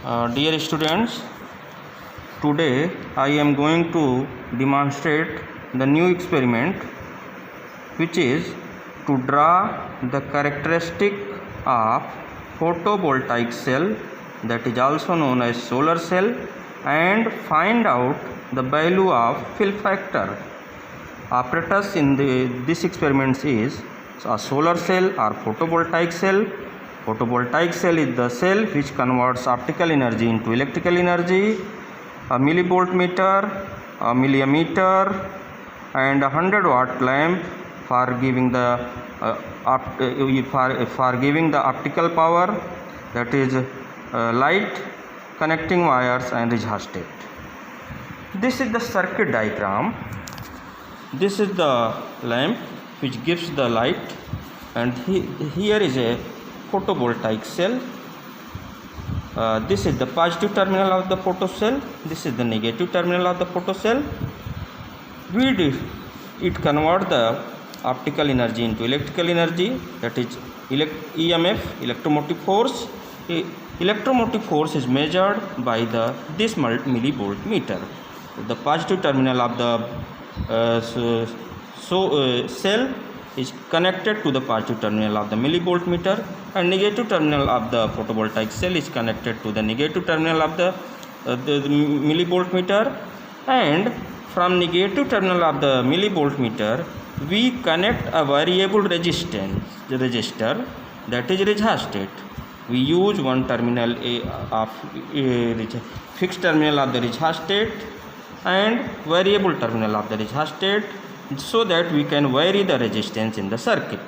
Dear students, today I am going to demonstrate the new experiment, which is to draw the characteristic of photovoltaic cell, that is also known as solar cell, and find out the value of fill factor. Apparatus in this experiment is a solar cell or photovoltaic cell. Photovoltaic cell is the cell which converts optical energy into electrical energy. A millivoltmeter, a milliammeter, and a 100-watt lamp for giving the optical power, that is light, connecting wires and rheostat. This is the circuit diagram. This is the lamp which gives the light, and here is a photovoltaic cell. This is the positive terminal of the photo cell. This is the negative terminal of the photo cell. It converts the optical energy into electrical energy, that is EMF, electromotive force. Electromotive force is measured by this millivoltmeter. The positive terminal of the cell is connected to the positive terminal of the millivoltmeter, and negative terminal of the photovoltaic cell is connected to the negative terminal of the millivoltmeter. And from negative terminal of the millivoltmeter, we connect a variable resistor, that is rheostat. We use one terminal of fixed terminal of the rheostat and variable terminal of the rheostat, so that we can vary the resistance in the circuit.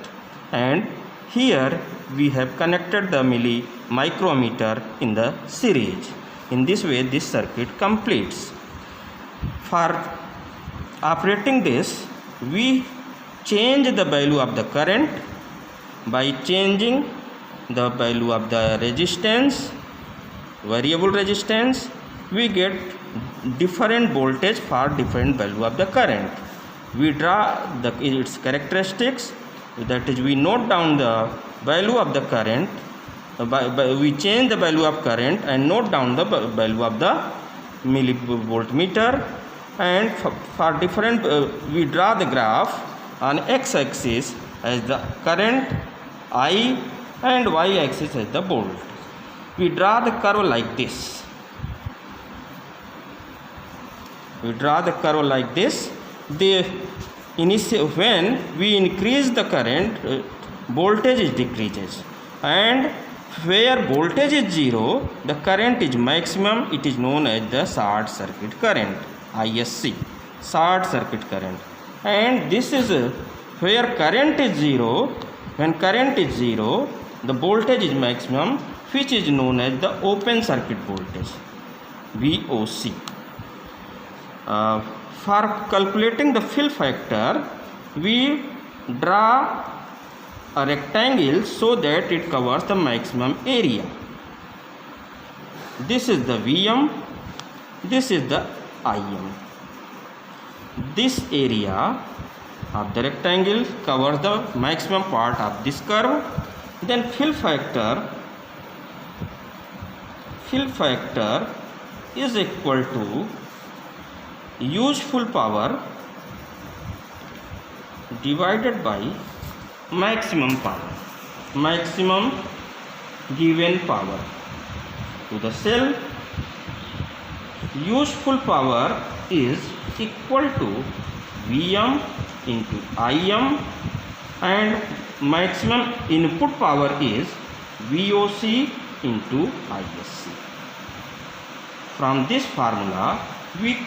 And here we have connected the micrometer in the series. In this way this circuit completes. For operating this, we change the value of the current by changing the value of the resistance, variable resistance. We get different voltage for different value of the current. We draw its characteristics, that is, we note down the value of the current, we change the value of current and note down the value of the millivoltmeter. And for different, we draw the graph on x-axis as the current I and y-axis as the volt. We draw the curve like this. When we increase the current, voltage decreases, and where voltage is zero, the current is maximum. It is known as the short circuit current, ISC, short circuit current. And this is where current is zero. When current is zero, the voltage is maximum, which is known as the open circuit voltage, VOC. For calculating the fill factor, we draw a rectangle so that it covers the maximum area. This is the VM, this is the IM. This area of the rectangle covers the maximum part of this curve. Then fill factor is equal to useful power divided by maximum power, maximum given power to the cell. Useful power is equal to Vm into Im, and maximum input power is VOC into ISC. From this formula, we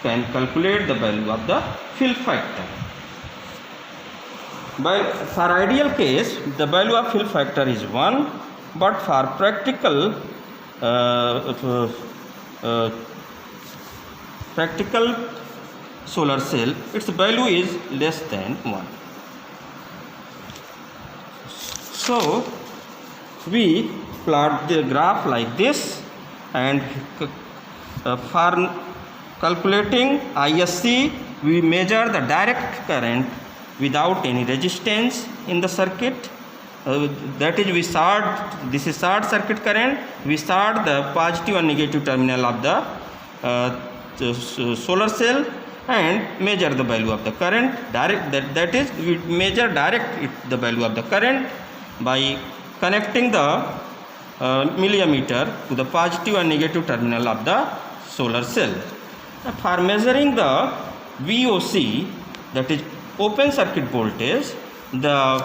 can calculate the value of the fill factor. For ideal case, the value of fill factor is 1, but for practical solar cell, its value is less than 1. So we plot the graph like this, and for calculating ISC, we measure the direct current without any resistance in the circuit, that is, we start, this is short circuit current, we start the positive and negative terminal of the solar cell and measure the value of the current direct, that is, we measure the value of the current by connecting the millimeter to the positive and negative terminal of the solar cell. For measuring the VOC, that is open circuit voltage, the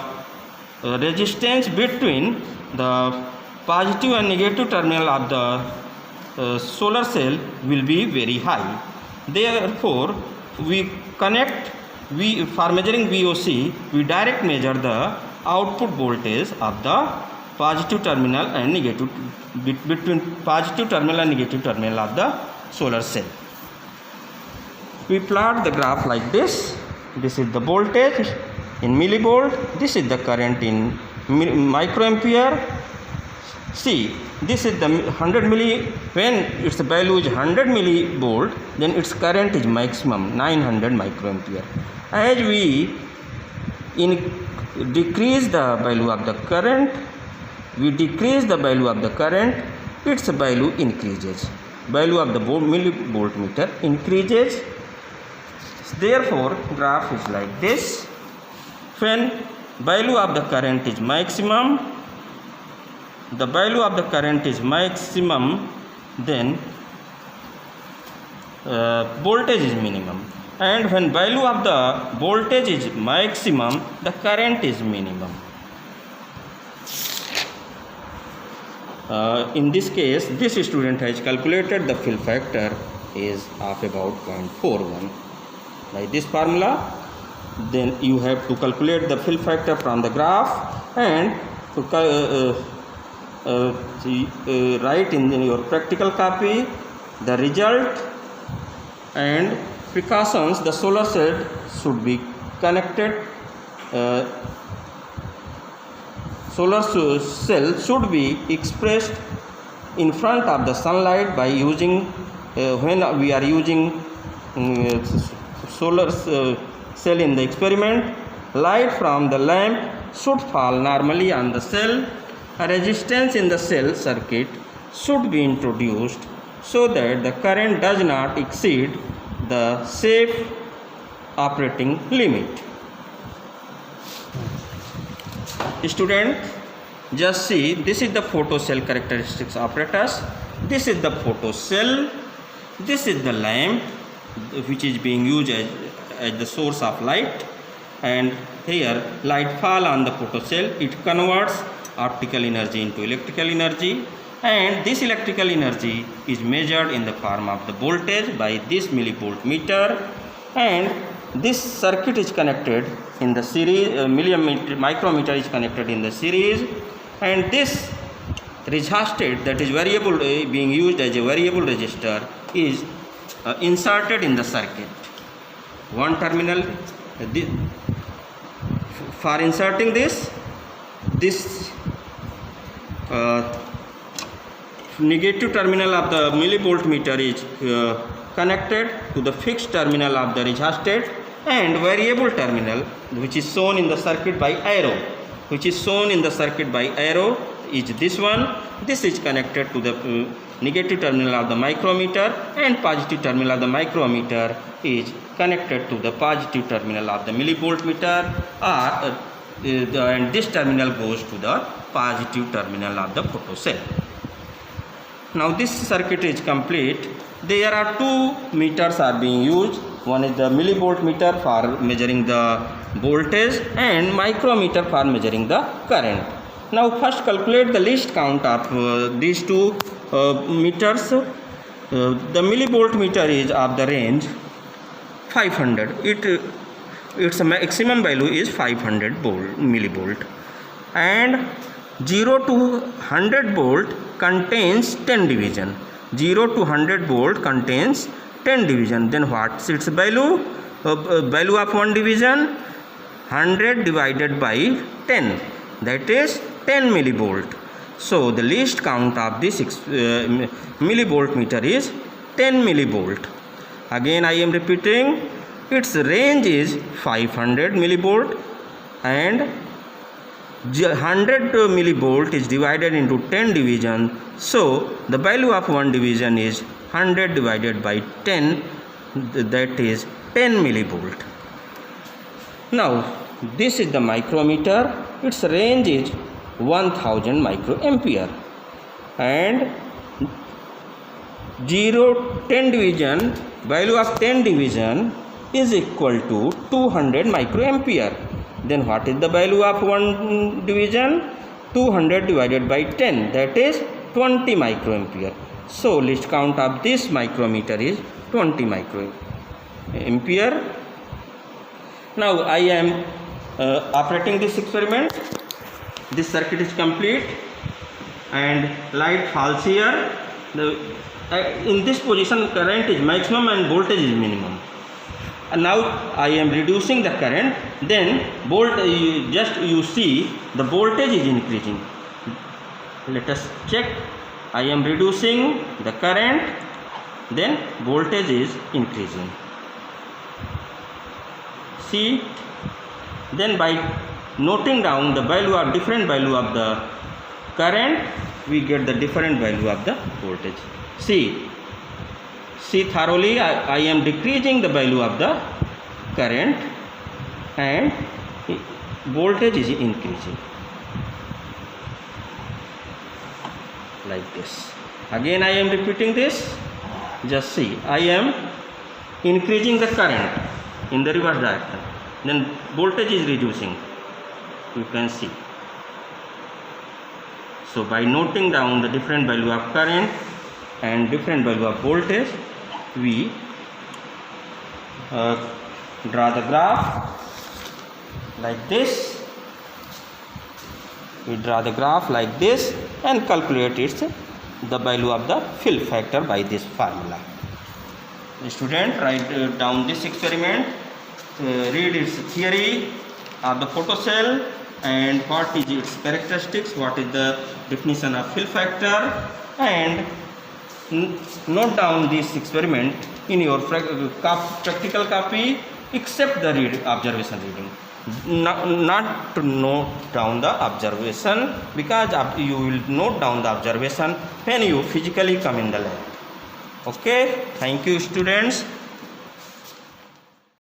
resistance between the positive and negative terminal of the solar cell will be very high. Therefore, we connect, for measuring VOC, we direct measure the output voltage of the positive terminal and negative, between positive terminal and negative terminal of the solar cell. We plot the graph like this. This is the voltage in millivolt, this is the current in microampere. See, this is the 100 milli, when its value is 100 millivolt, then its current is maximum 900 microampere. As we decrease the value of the current, we decrease the value of the current, its value increases. Value of the millivolt meter increases. Therefore, graph is like this. When value of the current is maximum, the value of the current is maximum, then voltage is minimum. And when value of the voltage is maximum, the current is minimum. In this case, this student has calculated the fill factor is of about 0.41. By this formula, then you have to calculate the fill factor from the graph and to write in your practical copy the result and precautions. The solar cell should be connected, solar cell should be expressed in front of the sunlight by using, when we are using solar cell in the experiment, light from the lamp should fall normally on the cell. A resistance in the cell circuit should be introduced so that the current does not exceed the safe operating limit. Student, just see, this is the photocell characteristics apparatus. This is the photocell. This is the lamp which is being used as the source of light, and here light fall on the photocell, it converts optical energy into electrical energy, and this electrical energy is measured in the form of the voltage by this millivolt meter, and this circuit is connected in the series, micrometer is connected in the series, and this resistor, that is variable, being used as a variable resistor, is inserted in the circuit. One terminal, for inserting this negative terminal of the millivolt meter is connected to the fixed terminal of the resistor, and variable terminal, which is shown in the circuit by arrow, is this one. This is connected to the negative terminal of the micrometer, and positive terminal of the micrometer is connected to the positive terminal of the millivolt meter, and this terminal goes to the positive terminal of the photocell. Now this circuit is complete. There are two meters are being used. One is the millivolt meter for measuring the voltage and micrometer for measuring the current. Now first calculate the least count of these two meters. The millivolt meter is of the range 500. Its maximum value is 500 millivolt, and 0 to 100 volt contains 10 division. 0 to 100 volt contains 10 division. Then what's its value? Value of one division, 100 divided by 10, that is 10 millivolt. So the least count of this millivolt meter is 10 millivolt. Again I am repeating, its range is 500 millivolt and 100 millivolt is divided into 10 divisions, so the value of one division is 100 divided by 10, that is 10 millivolt. Now this is the micrometer, its range is 1000 microampere, and 10 division, value of 10 division is equal to 200 microampere. Then what is the value of one division? 200 divided by 10, that is 20 microampere. So list count of this micrometer is 20 microampere. Now I am operating this experiment. This circuit is complete and light falls here. In this position current is maximum and voltage is minimum. And now I am reducing the current, then you see the voltage is increasing. Let us check. I am reducing the current, then voltage is increasing. See, then by noting down the different value of the current, we get the different value of the voltage. See thoroughly, I am decreasing the value of the current and voltage is increasing, like this. Again I am repeating this. Just see, I am increasing the current in the reverse direction, then voltage is reducing, you can see. So by noting down the different value of current and different value of voltage, we draw the graph like this. We draw the graph like this and calculate the value of the fill factor by this formula. The student write down this experiment, read its theory of the photocell and what is its characteristics, what is the definition of fill factor, and note down this experiment in your practical copy, except the observation reading. Not to note down the observation, because you will note down the observation when you physically come in the lab. Okay, thank you students.